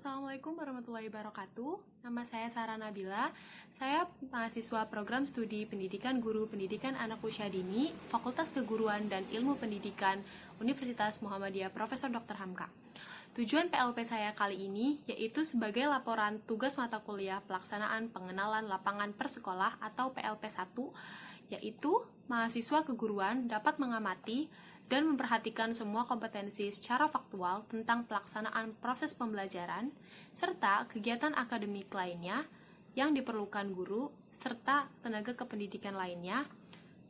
Assalamualaikum warahmatullahi wabarakatuh. Nama saya Sarah Nabila. Saya mahasiswa program studi Pendidikan Guru Pendidikan Anak Usia Dini, Fakultas Keguruan dan Ilmu Pendidikan Universitas Muhammadiyah Profesor Dr. Hamka. Tujuan PLP saya kali ini yaitu sebagai laporan tugas mata kuliah pelaksanaan pengenalan lapangan persekolah atau PLP 1, yaitu mahasiswa keguruan dapat mengamati dan memperhatikan semua kompetensi secara faktual tentang pelaksanaan proses pembelajaran, serta kegiatan akademik lainnya yang diperlukan guru, serta tenaga kependidikan lainnya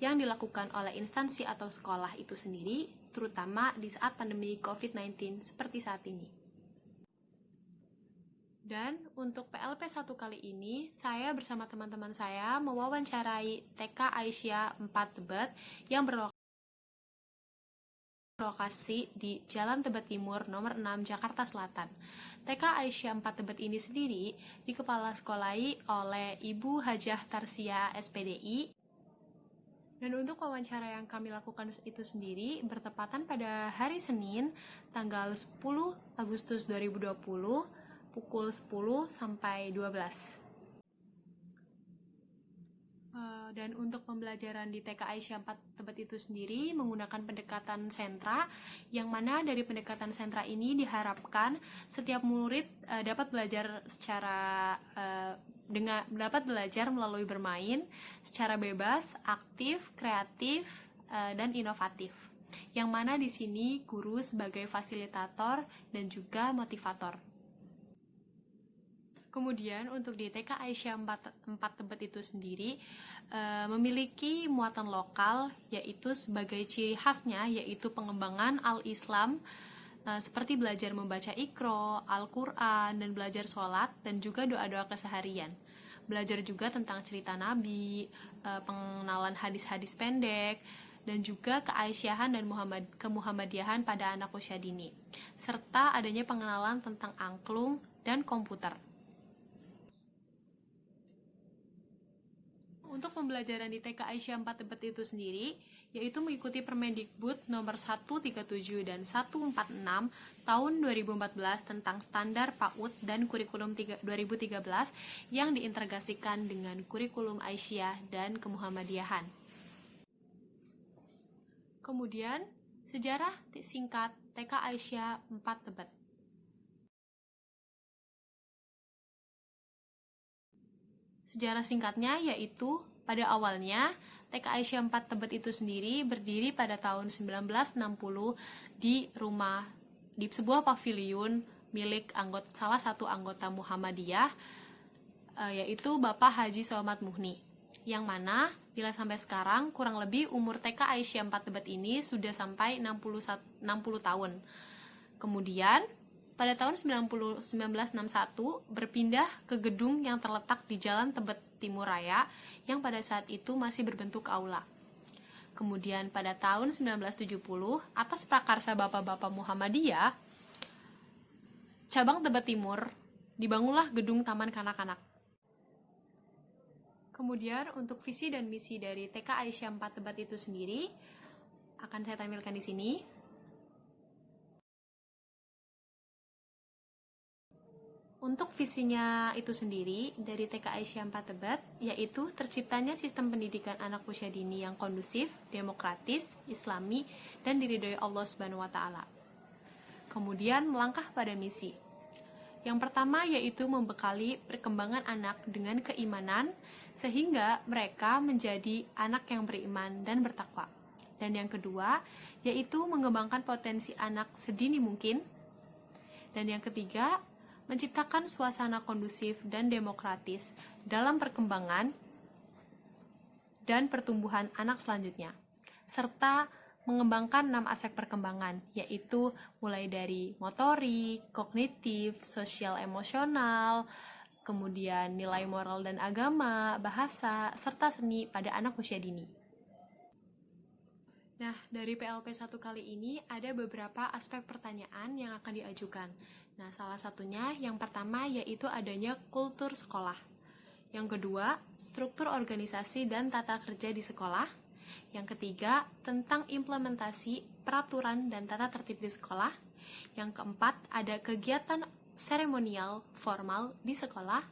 yang dilakukan oleh instansi atau sekolah itu sendiri, terutama di saat pandemi COVID-19 seperti saat ini. Dan untuk PLP 1 kali ini, saya bersama teman-teman saya mewawancarai TK Aisyah 4 Tebet yang berlokasi di Jalan Tebet Timur nomor 6 Jakarta Selatan. TK Aisyah 4 Tebet ini sendiri dikepala sekolahi oleh Ibu Hajah Tarsia SPDI. Dan untuk wawancara yang kami lakukan itu sendiri bertepatan pada hari Senin tanggal 10 Agustus 2020 pukul 10 sampai 12. Dan untuk pembelajaran di TK Aisyah 4 Tebet itu sendiri menggunakan pendekatan sentra, yang mana dari pendekatan sentra ini diharapkan setiap murid dapat belajar dapat belajar melalui bermain secara bebas, aktif, kreatif, dan inovatif. Yang mana di sini guru sebagai fasilitator dan juga motivator. Kemudian untuk di TK Aisyah 4 Tebet itu sendiri memiliki muatan lokal, yaitu sebagai ciri khasnya yaitu pengembangan al-Islam, seperti belajar membaca Iqra, Al-Quran, dan belajar sholat dan juga doa-doa keseharian. Belajar juga tentang cerita Nabi, pengenalan hadis-hadis pendek, dan juga keaisyahan dan kemuhammadiyahan pada anak usia dini, serta adanya pengenalan tentang angklung dan komputer. Untuk pembelajaran di TK Aisyah 4 Tebet itu sendiri, yaitu mengikuti Permendikbud nomor 137 dan 146 tahun 2014 tentang standar PAUD dan kurikulum 2013 yang diintegrasikan dengan kurikulum Aisyah dan kemuhammadiyahan. Kemudian, sejarah singkat TK Aisyah 4 Tebet. Sejarah singkatnya yaitu pada awalnya TK Aisyah 4 Tebet itu sendiri berdiri pada tahun 1960 di sebuah pavilion milik salah satu anggota Muhammadiyah, yaitu Bapak Haji Somad Muhni, yang mana bila sampai sekarang kurang lebih umur TK Aisyah 4 Tebet ini sudah sampai 60 tahun. Kemudian pada tahun 1961 berpindah ke gedung yang terletak di Jalan Tebet Timur Raya yang pada saat itu masih berbentuk aula. Kemudian pada tahun 1970 atas prakarsa Bapak-Bapak Muhammadiyah, cabang Tebet Timur dibangunlah gedung Taman Kanak-kanak. Kemudian untuk visi dan misi dari TK Aisyah 4 Tebet itu sendiri akan saya tampilkan di sini. Untuk visinya itu sendiri dari TK Aisyah 4 Tebet, yaitu terciptanya sistem pendidikan anak usia dini yang kondusif, demokratis, islami, dan diridhoi Allah Subhanahu wa Ta'ala. Kemudian melangkah pada misi. Yang pertama yaitu membekali perkembangan anak dengan keimanan sehingga mereka menjadi anak yang beriman dan bertakwa. Dan yang kedua yaitu mengembangkan potensi anak sedini mungkin. Dan yang ketiga, menciptakan suasana kondusif dan demokratis dalam perkembangan dan pertumbuhan anak selanjutnya, serta mengembangkan 6 aspek perkembangan, yaitu mulai dari motorik, kognitif, sosial emosional, kemudian nilai moral dan agama, bahasa, serta seni pada anak usia dini. Nah, dari PLP 1 kali ini ada beberapa aspek pertanyaan yang akan diajukan. Nah, salah satunya yang pertama yaitu adanya kultur sekolah. Yang kedua, struktur organisasi dan tata kerja di sekolah. Yang ketiga, tentang implementasi peraturan dan tata tertib di sekolah. Yang keempat, ada kegiatan seremonial formal di sekolah.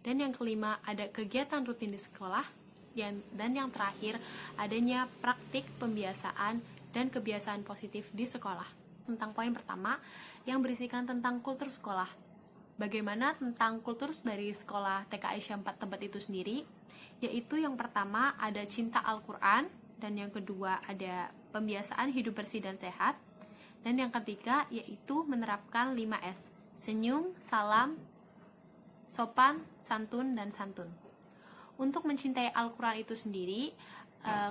Dan yang kelima, ada kegiatan rutin di sekolah. Dan yang terakhir, adanya praktik pembiasaan dan kebiasaan positif di sekolah. Tentang poin pertama, yang berisikan tentang kultur sekolah. Bagaimana tentang kultur dari sekolah TK Aisyah 4 Tebet itu sendiri? Yaitu yang pertama ada cinta Al-Quran, dan yang kedua ada pembiasaan hidup bersih dan sehat, dan yang ketiga yaitu menerapkan 5S, senyum, salam, sopan, santun, dan santun. Untuk mencintai Al-Quran itu sendiri,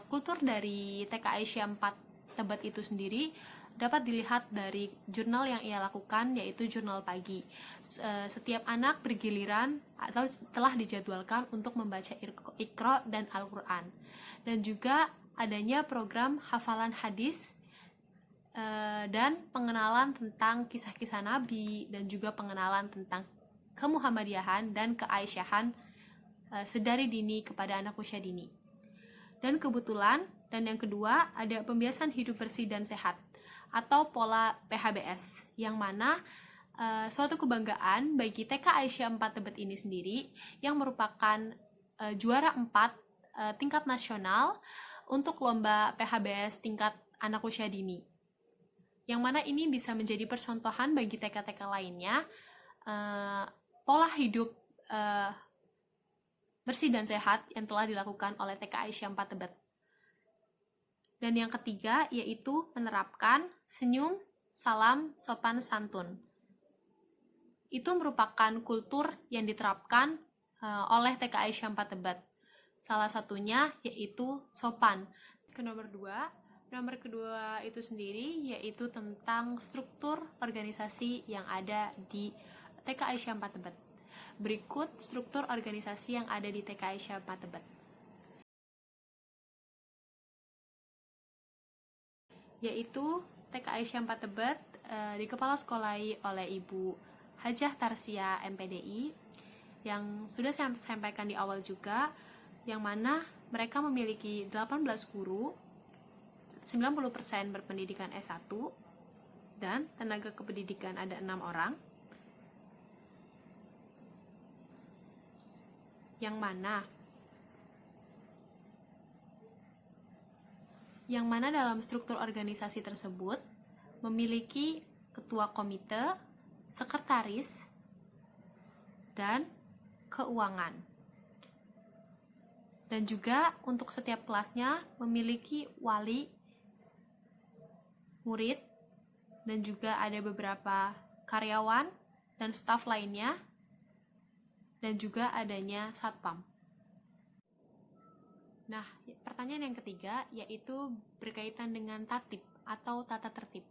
kultur dari TK Aisyah 4 Tebet itu sendiri dapat dilihat dari jurnal yang ia lakukan, yaitu jurnal pagi. Setiap anak bergiliran atau telah dijadwalkan untuk membaca Iqra dan Al-Quran. Dan juga adanya program hafalan hadis dan pengenalan tentang kisah-kisah Nabi, dan juga pengenalan tentang kemuhammadiyahan dan keaisyahan sedari dini kepada anak usia dini. Dan kebetulan, dan yang kedua ada pembiasan hidup bersih dan sehat atau pola PHBS, yang mana suatu kebanggaan bagi TK Aisyah 4 Tebet ini sendiri, yang merupakan juara 4 tingkat nasional untuk lomba PHBS tingkat anak usia dini, yang mana ini bisa menjadi percontohan bagi TK-TK lainnya, pola hidup bersih dan sehat yang telah dilakukan oleh TK Aisyah 4 Tebet. Dan yang ketiga yaitu menerapkan senyum, salam, sopan, santun. Itu merupakan kultur yang diterapkan oleh TK Aisyah 4 Tebet. Salah satunya yaitu sopan. Nomor kedua itu sendiri yaitu tentang struktur organisasi yang ada di TK Aisyah 4 Tebet. Berikut struktur organisasi yang ada di TK Aisyah 4 Tebet. Yaitu TK Aisyah 4 Tebet dikepala sekolahi oleh Ibu Hajah Tarsia MPDI, yang sudah saya sampaikan di awal juga, yang mana mereka memiliki 18 guru, 90% berpendidikan S1, dan tenaga kependidikan ada 6 orang, yang mana dalam struktur organisasi tersebut memiliki ketua komite, sekretaris, dan keuangan. Dan juga untuk setiap kelasnya memiliki wali, murid, dan juga ada beberapa karyawan dan staf lainnya, dan juga adanya satpam. Nah, pertanyaan yang ketiga yaitu berkaitan dengan tatib atau tata tertib.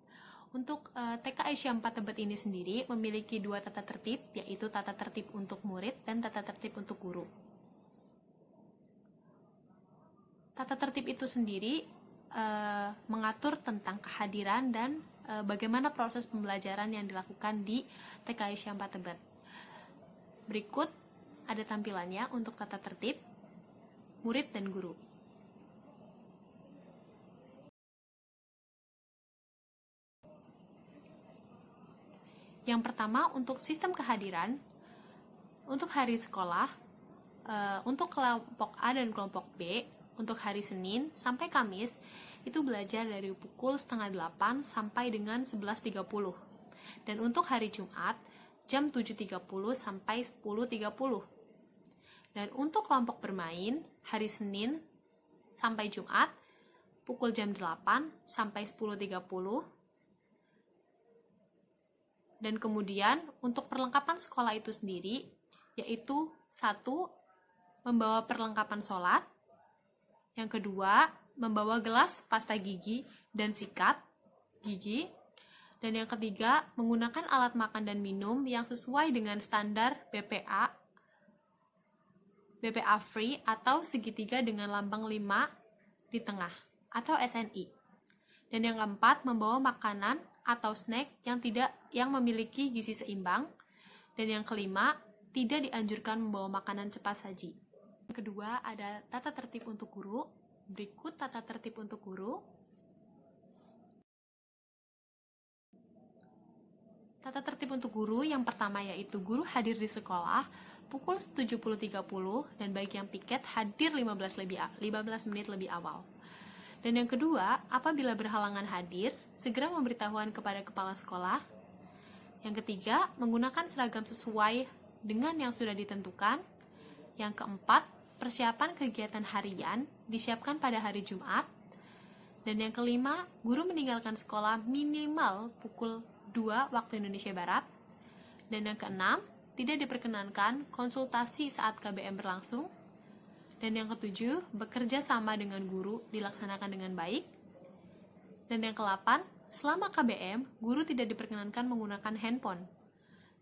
Untuk TK Aisyah 4 Tebet ini sendiri memiliki 2 tata tertib, yaitu tata tertib untuk murid dan tata tertib untuk guru. Tata tertib itu sendiri mengatur tentang kehadiran dan bagaimana proses pembelajaran yang dilakukan di TK Aisyah 4 Tebet. Berikut ada tampilannya untuk tata tertib murid dan guru. Yang pertama, untuk sistem kehadiran, untuk hari sekolah, untuk kelompok A dan kelompok B, untuk hari Senin sampai Kamis, itu belajar dari pukul 7:30 sampai dengan 11:30. Dan untuk hari Jumat, jam 7:30 sampai 10:30. Dan untuk kelompok bermain, hari Senin sampai Jumat, pukul jam 8 sampai 10:30. Dan kemudian untuk perlengkapan sekolah itu sendiri, yaitu 1. Membawa perlengkapan sholat. Yang kedua, membawa gelas pasta gigi dan sikat gigi. Dan yang ketiga, menggunakan alat makan dan minum yang sesuai dengan standar BPA free atau segitiga dengan lambang 5 di tengah atau SNI. Dan yang keempat, membawa makanan atau snack yang memiliki gizi seimbang. Dan yang kelima, tidak dianjurkan membawa makanan cepat saji. Yang kedua, ada tata tertib untuk guru. Berikut tata tertib untuk guru. Tata tertib untuk guru yang pertama yaitu guru hadir di sekolah pukul 7.30 dan bagi yang piket hadir 15 menit lebih awal. Dan yang kedua, apabila berhalangan hadir, segera memberitahuan kepada kepala sekolah. Yang ketiga, menggunakan seragam sesuai dengan yang sudah ditentukan. Yang keempat, persiapan kegiatan harian disiapkan pada hari Jumat. Dan yang kelima, guru meninggalkan sekolah minimal pukul 2 waktu Indonesia Barat. Dan yang keenam, tidak diperkenankan konsultasi saat KBM berlangsung. Dan yang ketujuh, bekerja sama dengan guru dilaksanakan dengan baik. Dan yang ke-8, selama KBM, guru tidak diperkenankan menggunakan handphone.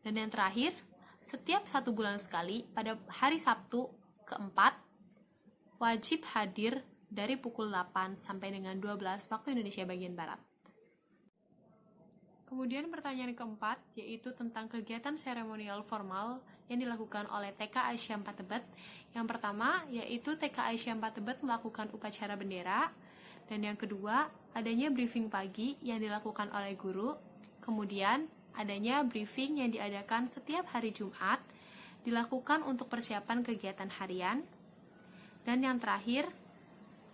Dan yang terakhir, setiap 1 bulan sekali, pada hari Sabtu ke-4, wajib hadir dari pukul 8 sampai dengan 12 waktu Indonesia bagian Barat. Kemudian pertanyaan keempat, yaitu tentang kegiatan seremonial formal yang dilakukan oleh TK Aisyah 4 Tebet. Yang pertama, yaitu TK Aisyah 4 Tebet melakukan upacara bendera. Dan yang kedua, adanya briefing pagi yang dilakukan oleh guru. Kemudian, adanya briefing yang diadakan setiap hari Jumat, dilakukan untuk persiapan kegiatan harian. Dan yang terakhir,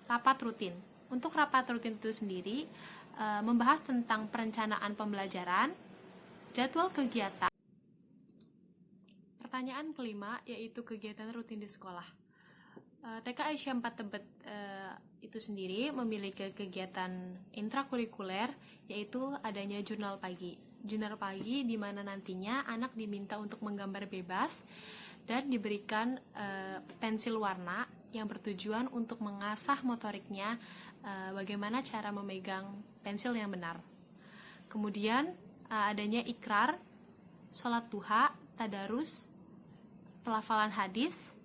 rapat rutin. Untuk rapat rutin itu sendiri, membahas tentang perencanaan pembelajaran, jadwal kegiatan. Pertanyaan kelima, yaitu kegiatan rutin di sekolah. TK Aisyah 4 Tebet itu sendiri memiliki kegiatan intrakurikuler, yaitu adanya jurnal pagi. Jurnal pagi di mana nantinya anak diminta untuk menggambar bebas dan diberikan pensil warna yang bertujuan untuk mengasah motoriknya, bagaimana cara memegang pensil yang benar. Kemudian adanya ikrar, sholat duha, tadarus, pelafalan hadis,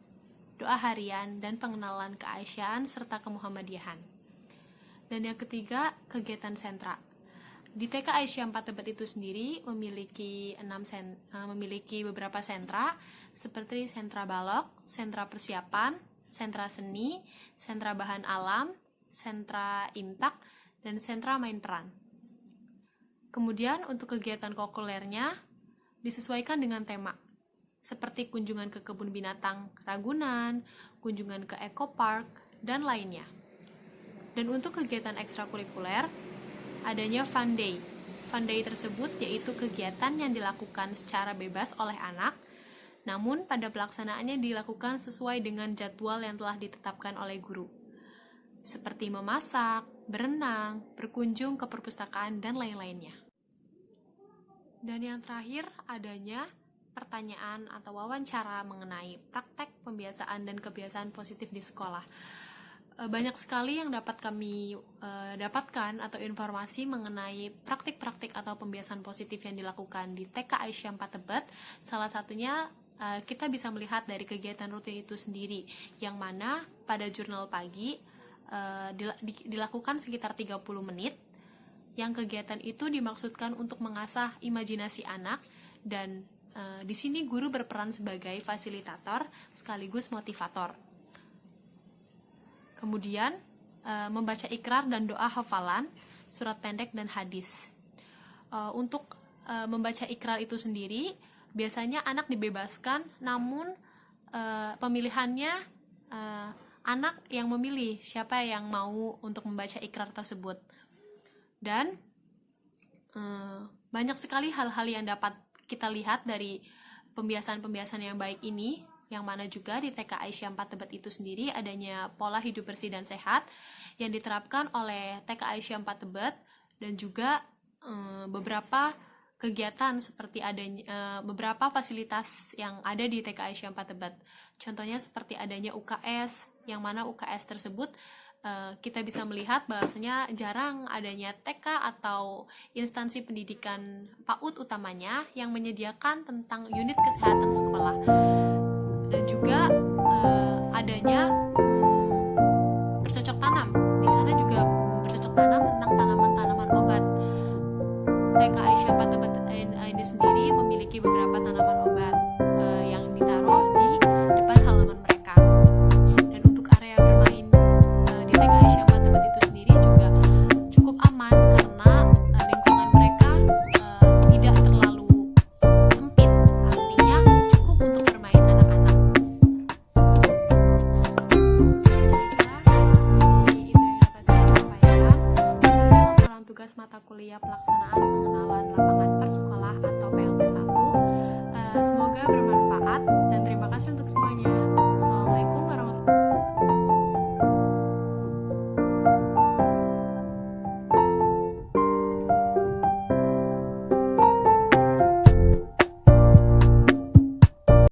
doa harian, dan pengenalan keaisyaan serta kemuhammadiyahan. Dan yang ketiga, kegiatan sentra. Di TK Aisyah 4 Tebet itu sendiri memiliki beberapa sentra, seperti sentra balok, sentra persiapan, sentra seni, sentra bahan alam, sentra imtak, dan sentra main peran. Kemudian untuk kegiatan kokulernya disesuaikan dengan tema, seperti kunjungan ke kebun binatang Ragunan, kunjungan ke Eco Park, dan lainnya. Dan untuk kegiatan ekstrakurikuler, adanya Fun Day. Fun Day tersebut yaitu kegiatan yang dilakukan secara bebas oleh anak, namun pada pelaksanaannya dilakukan sesuai dengan jadwal yang telah ditetapkan oleh guru, seperti memasak, berenang, berkunjung ke perpustakaan, dan lain-lainnya. Dan yang terakhir adanya pertanyaan atau wawancara mengenai praktek pembiasaan dan kebiasaan positif di sekolah. Banyak sekali yang dapat kami dapatkan atau informasi mengenai praktik-praktik atau pembiasaan positif yang dilakukan di TK Aisyah 4 Tebet. Salah satunya kita bisa melihat dari kegiatan rutin itu sendiri, yang mana pada jurnal pagi dilakukan sekitar 30 menit, yang kegiatan itu dimaksudkan untuk mengasah imajinasi anak, dan di sini guru berperan sebagai fasilitator sekaligus motivator. Kemudian membaca ikrar dan doa hafalan, surat pendek, dan hadis. Untuk membaca ikrar itu sendiri, biasanya anak dibebaskan, namun pemilihannya anak yang memilih siapa yang mau untuk membaca ikrar tersebut. Dan banyak sekali hal-hal yang dapat kita lihat dari pembiasaan-pembiasaan yang baik ini, yang mana juga di TK Aisyah 4 Tebet itu sendiri adanya pola hidup bersih dan sehat yang diterapkan oleh TK Aisyah 4 Tebet, dan juga beberapa kegiatan seperti adanya beberapa fasilitas yang ada di TK Aisyah 4 Tebet. Contohnya seperti adanya UKS, yang mana UKS tersebut kita bisa melihat bahwasanya jarang adanya TK atau instansi pendidikan PAUD utamanya yang menyediakan tentang unit kesehatan sekolah.